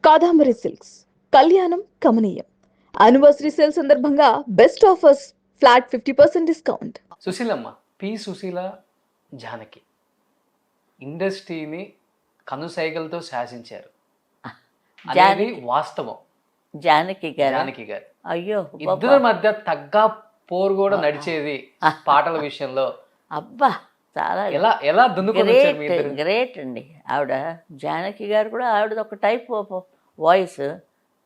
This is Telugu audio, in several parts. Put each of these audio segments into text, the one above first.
కాదాంబరి సిల్క్స్ కళ్యాణం కమనీయం యానివర్సరీ సేల్ సందర్భంగా best offers flat 50% discount. Susheelamma, Susheela Janaki ఇండస్ట్రీని కనుసైగలతో శాసించారు అనేది జానకి వాస్తవం. జానకి గారు జానకి గారు అయ్యో ఇద్దరి మధ్య తగ్గ పోరు కూడా నడిచేది పాటల విషయంలో. అబ్బా చాలా ఎలా ఎలా దున్నుకొని వచ్చారు మీ ఇద్దరు? గ్రేట్ అండి. ఆవిడ జానకి గారు కూడా ఆవిడది ఒక టైప్ ఆఫ్ వాయిస్,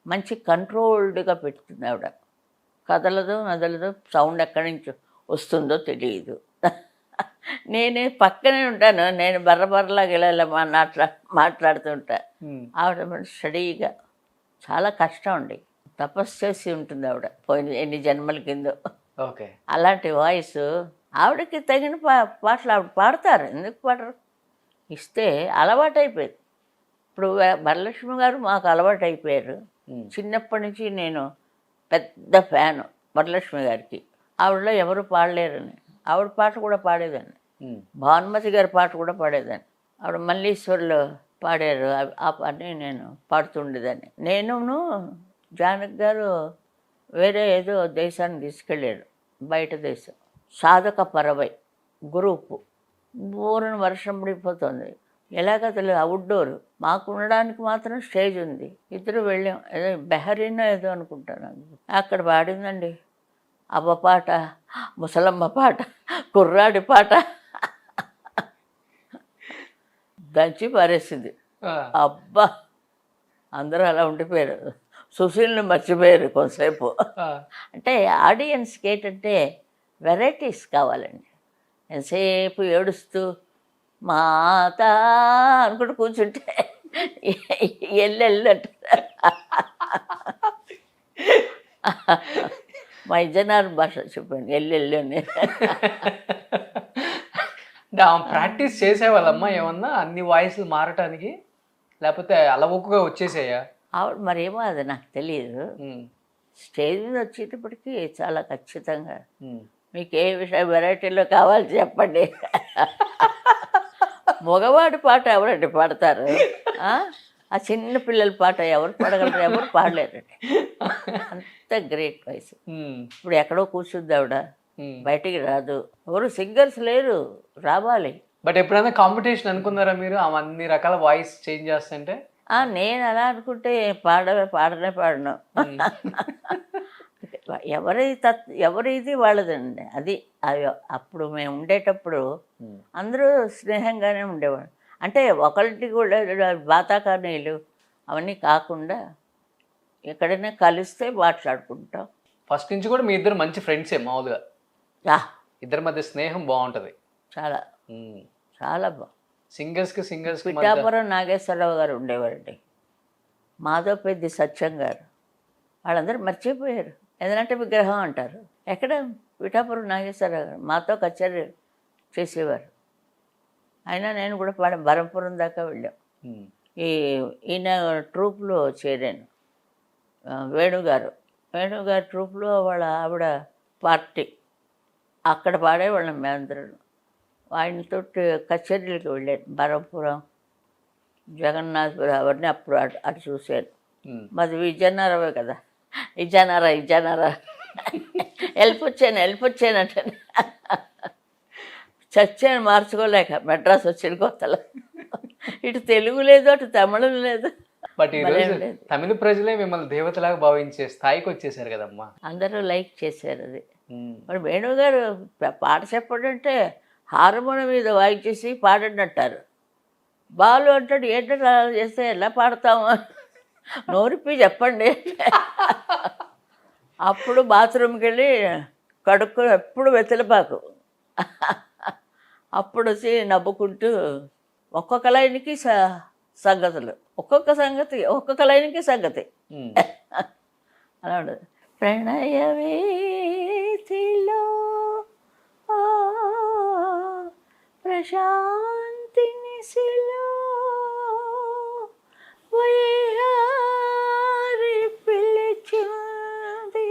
మంచి కంట్రోల్డ్గా పెడుతుంది ఆవిడ. కదలదు నదలదు, సౌండ్ ఎక్కడి నుంచి వస్తుందో తెలియదు. నేనే పక్కనే ఉంటాను, నేను బర్రబర్రలాగా ఇలా మాట్లాడుతుంటా. ఆవిడ స్టడీగా, చాలా కష్టం అండి, తపస్సు చేసి ఉంటుంది ఆవిడ, పోయిన ఎన్ని జన్మల కిందో. ఓకే, అలాంటి వాయిస్ ఆవిడకి తగిన పాటలు ఆవిడ పాడతారు, ఎందుకు పాడరు? ఇస్తే అలవాటు అయిపోయింది. ఇప్పుడు వరలక్ష్మి గారు మాకు అలవాటు అయిపోయారు. చిన్నప్పటి నుంచి నేను పెద్ద ఫ్యాను వరలక్ష్మి గారికి. ఆవిడలో ఎవరు పాడలేరని ఆవిడ పాట కూడా పాడేదాన్ని. భానుమతి గారి పాట కూడా పాడేదాన్ని. ఆవిడ మల్లీశ్వర్లో పాడారు, ఆ పాటని నేను పాడుతుండేదాన్ని. నేనును జానకి గారు వేరే ఏదో దేశానికి తీసుకెళ్ళాడు, బయట దేశం, సాధక పరవై గ్రూపు. బోరున వర్షం పడిపోతుంది, ఎలాగ తెలియదు, అవుట్డోర్. మాకు ఉండడానికి మాత్రం స్టేజ్ ఉంది. ఇద్దరు వెళ్ళాం, ఏదో బెహరీన్ ఏదో అనుకుంటాను, అక్కడ పాడిందండి అవ్వ పాట, ముసలమ్మ పాట, కుర్రాడి పాట, దంచి పారేసింది. అబ్బా, అందరూ అలా ఉండిపోయారు. సుశీల్ని మర్చిపోయారు కొంతసేపు. అంటే ఆడియన్స్కి ఏంటంటే వెరైటీస్ కావాలండి. ఎంతసేపు ఏడుస్తూ మాత అనుకుంటూ కూర్చుంటే ఎల్లెళ్ళు అంటారు. మా ఇజనార్ భాష చెప్పండి, ఎల్లెళ్ళు అని. ప్రాక్టీస్ చేసేవాళ్ళమ్మా ఏమన్నా అన్ని వాయిస్లు మారటానికి, లేకపోతే అలవోకగా వచ్చేసాయా? ఆవిడ మరేమో అది నాకు తెలియదు. స్టేజ్ మీద వచ్చేటప్పటికి చాలా ఖచ్చితంగా, మీకు ఏ విషయం వెరైటీలో కావాలి చెప్పండి. మగవాడి పాట ఎవరండి పాడతారు? ఆ చిన్న పిల్లల పాట ఎవరు పాడగలరు? ఎవరు పాడలేరండి, అంత గ్రేట్ వాయిస్. ఇప్పుడు ఎక్కడో కూర్చుంది ఆవిడ, బయటికి రాదు. ఎవరు సింగర్స్ లేరు, రావాలి. బట్ ఎప్పుడైనా కాంపిటీషన్ అనుకున్నారా మీరు ఆమె అన్ని రకాల వాయిస్ చేంజ్ చేస్తుంటే? నేను అలా అనుకుంటే పాడనే పాడను. ఎవరి ఇది వాళ్ళదండి. అది అప్పుడు మేము ఉండేటప్పుడు అందరూ స్నేహంగానే ఉండేవాడు. అంటే ఒకరికి కూడా బాతాకానీలు అవన్నీ కాకుండా ఎక్కడైనా కలిస్తే మాట్లాడుకుంటాం. ఫస్ట్ నుంచి కూడా మీ ఇద్దరు మంచి ఫ్రెండ్సే మామూలుగా? ఇద్దరి మధ్య స్నేహం బాగుంటుంది చాలా చాలా సింగర్స్. పిఠాపురం నాగేశ్వరరావు గారు ఉండేవారండి, మాధవపెద్ది సత్యం గారు, వాళ్ళందరూ మర్చిపోయారు. ఎందుకంటే విగ్రహం అంటారు. ఎక్కడ? పిఠాపురం నాగేశ్వరరావు గారు మాతో కచేరీ చేసేవారు. అయినా నేను కూడా బరంపురం దాకా వెళ్ళాం. ఈయన ట్రూప్లో చేరాను. వేణుగారు ట్రూప్లో వాళ్ళ ఆవిడ పార్టీ, అక్కడ పాడేవాళ్ళం మేమందరం. ఆయనతో కచేరీలకు వెళ్ళాను, బరంపురం, జగన్నాథపురం, అవన్నీ అప్పుడు అటు చూశాను. మాది విజయనగరమే కదా, విజయనగర వెళ్ళిపోచ్చాను అంటే చచ్చాను మార్చుకోలేక. మెడ్రాస్ వచ్చిన కొత్తలో ఇటు తెలుగు లేదు, అటు తమిళం లేదు. బట్ తమిళ ప్రజలే మిమ్మల్ని దేవతలాగా భావించే స్థాయికి వచ్చేసారు కదమ్మా. అందరూ లైక్ చేశారు అది. మరి వేణుగారు పాట చెప్పడంటే హార్మోనియం మీద వాయించేసి పాడండి అంటారు. బాలు అంటాడు, ఏంటంటే అలా చేస్తే ఎలా పాడతాము, నోరిపి చెప్పండి. అప్పుడు బాత్రూమ్కి వెళ్ళి కడుక్కొని ఎప్పుడు వెతలపాకు, అప్పుడు వచ్చి నవ్వుకుంటూ ఒక్కొక్క లైన్కి సంగతులు, ఒక్కొక్క లైన్కి సంగతి అలా ఉండదు. ప్రణయ వేదిలో ప్రశాంతి నిశిలో వయ్యారి పిలిచింది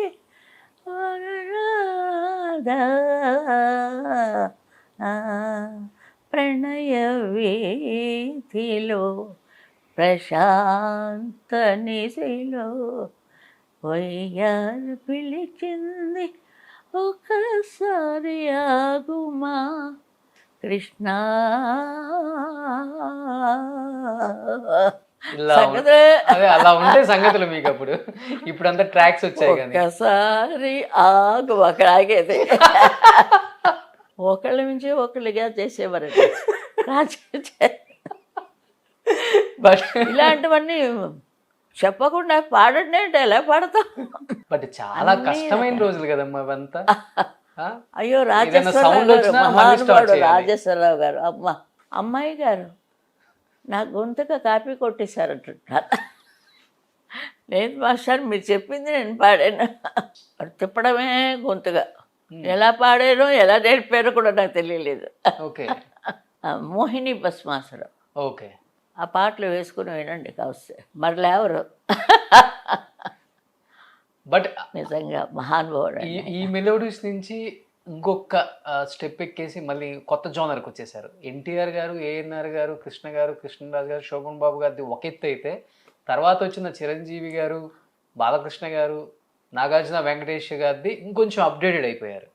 ప్రణయ వీధిలో ప్రశాంత నిశలో వయ్యారు పిలిచింది ఒకసారి ఆగుమా కృష్ణ. ఇలా సంగతే అదే అలా ఉంటే సంగతులు మీకు అప్పుడు. ఇప్పుడు అంతా ట్రాక్స్ వచ్చాయి కానీ. ఒకసారి ఆగు, అక్కడ ఆగేది. ఒకళ్ళ నుంచి ఒకళ్ళుగా చేసేవారు బట్ ఇలాంటివన్నీ చెప్పకుండా పాడండి అంటే ఎలా పాడతాం? బట్ చాలా కష్టమైన రోజులు కదమ్మా అవంతా. ఆ? అయ్యో sound రాజేశ్వరరావు గారు, వచ్చినా మళ్ళీ start మహానుభావుడు చేయాలి. రాజేశ్వరరావు గారు, అమ్మాయి గారు నా గొంతుగా కాపీ కొట్టేశారంటున్నారు. లేదు మాస్టర్, మీరు చెప్పింది నేను పాడాను. అది తిప్పడమే గొంతుగా. ఎలా పాడానో ఎలా నేర్పారో కూడా నాకు తెలియలేదు. Okay Mohini Bhasmasuram okay. ఆ పాటలు వేసుకుని వినండి కావస్తే. మరి లేవరు. బట్ నిజంగా మహానుభావుడు. ఈ మెలోడీస్ నుంచి ఇంకొక స్టెప్ ఎక్కేసి మళ్ళీ కొత్త జోనర్కి వచ్చేసారు. ఎన్టీఆర్ గారు, ఏఎన్ఆర్ గారు, కృష్ణ గారు, కృష్ణరాజు గారు, శోభన్ బాబు గారిది ఒక ఎత్తు అయితే, తర్వాత వచ్చిన చిరంజీవి గారు, బాలకృష్ణ గారు, నాగార్జున వెంకటేష్ గారిది ఇంకొంచెం అప్డేటెడ్ అయిపోయారు.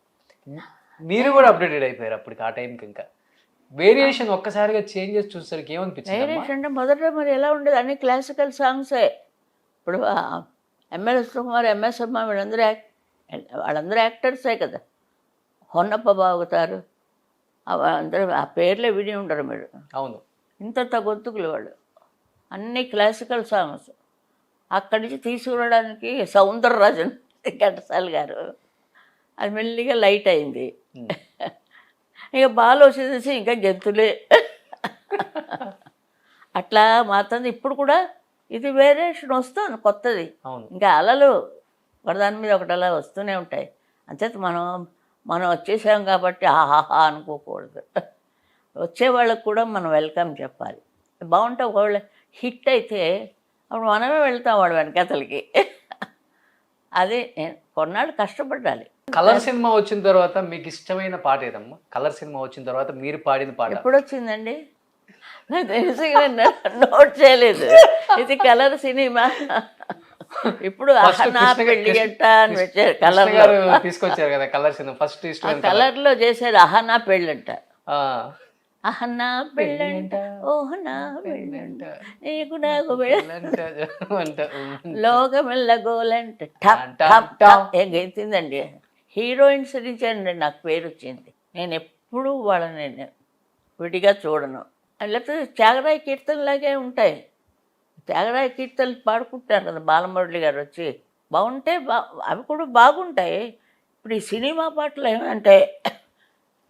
మీరు కూడా అప్డేటెడ్ అయిపోయారు అప్పటికి. ఆ టైంకి ఇంకా వేరియేషన్ ఒక్కసారిగా చేంజెస్ చూసేసరికి ఏమనిపించింది? వేరియేషన్ అంటే మొదట మరి ఎలా ఉండేది, అన్ని క్లాసికల్ సాంగ్సే. ఇప్పుడు ఎంఎస్ కుమార్, ఎంఎస్ అమ్మ వాళ్ళందరూ యాక్టర్సే కదా. హొన్నప్ప బాగుతారు, అందరూ ఆ పేర్లే విని ఉండరు మీరు. అవును. ఇంత గొంతుకులు వాళ్ళు. అన్ని క్లాసికల్ సాంగ్స్. అక్కడి నుంచి తీసుకురావడానికి సౌందరరాజన్ ఘంటసాల గారు, అది మెల్లిగా లైట్ అయింది. ఇక బాగా వచ్చేసి ఇంకా గెంతులే. అట్లా మాత్రం ఇప్పుడు కూడా ఇది వేరియేషన్ వస్తుంది కొత్తది. అవును. ఇంకా అలలు ఒకదాని మీద ఒకటి అలా వస్తూనే ఉంటాయి. అంచేత మనం వచ్చేసాం కాబట్టి ఆహాహా అనుకోకూడదు. వచ్చే వాళ్ళకు కూడా మనం వెల్కమ్ చెప్పాలి. బాగుంటే ఒకవేళ హిట్ అయితే అప్పుడు మనమే వెళ్తాం వాడు వెనకతలకి. అదే కొన్నాళ్ళు కష్టపడాలి. కలర్ సినిమా వచ్చిన తర్వాత మీకు ఇష్టమైన పాట ఏదమ్మా? కలర్ సినిమా వచ్చిన తర్వాత మీరు పాడిన పాట ఎప్పుడు వచ్చిందండి? నాకు తెలిసి నోట్ చేయలేదు. ఇది కలర్ సినిమా. ఇప్పుడు అహనా పెళ్లి గంట అని వచ్చారు కలర్ గారు తీసుకొచ్చారు కదా కలర్ సినిమా. ఫస్ట్ ఇష్టమైన కలర్లో చేశారు అహనా పెళ్ళంట. అహనా పెళ్ళంట, ఓహనా పెళ్ళంట, నీకు నాకు లోకమెల్ల గోలంట ఏం గెలిచిందండి. హీరోయిన్స్ నుంచి అండి నాకు పేరు వచ్చింది. నేను ఎప్పుడూ వాళ్ళని విడిగా చూడను. లేకపోతే త్యాగరాయ కీర్తనలాగే ఉంటాయి. త్యాగరాయ కీర్తనలు పాడుకుంటారు కదా బాలమురళి గారు వచ్చి. బాగుంటే అవి కూడా బాగుంటాయి. ఇప్పుడు ఈ సినిమా పాటలు ఏమంటే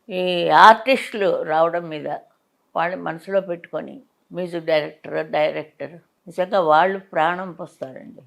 ఈ ఆర్టిస్టులు రావడం మీద వాళ్ళని మనసులో పెట్టుకొని మ్యూజిక్ డైరెక్టర్ నిజంగా వాళ్ళు ప్రాణం పోస్తారండి.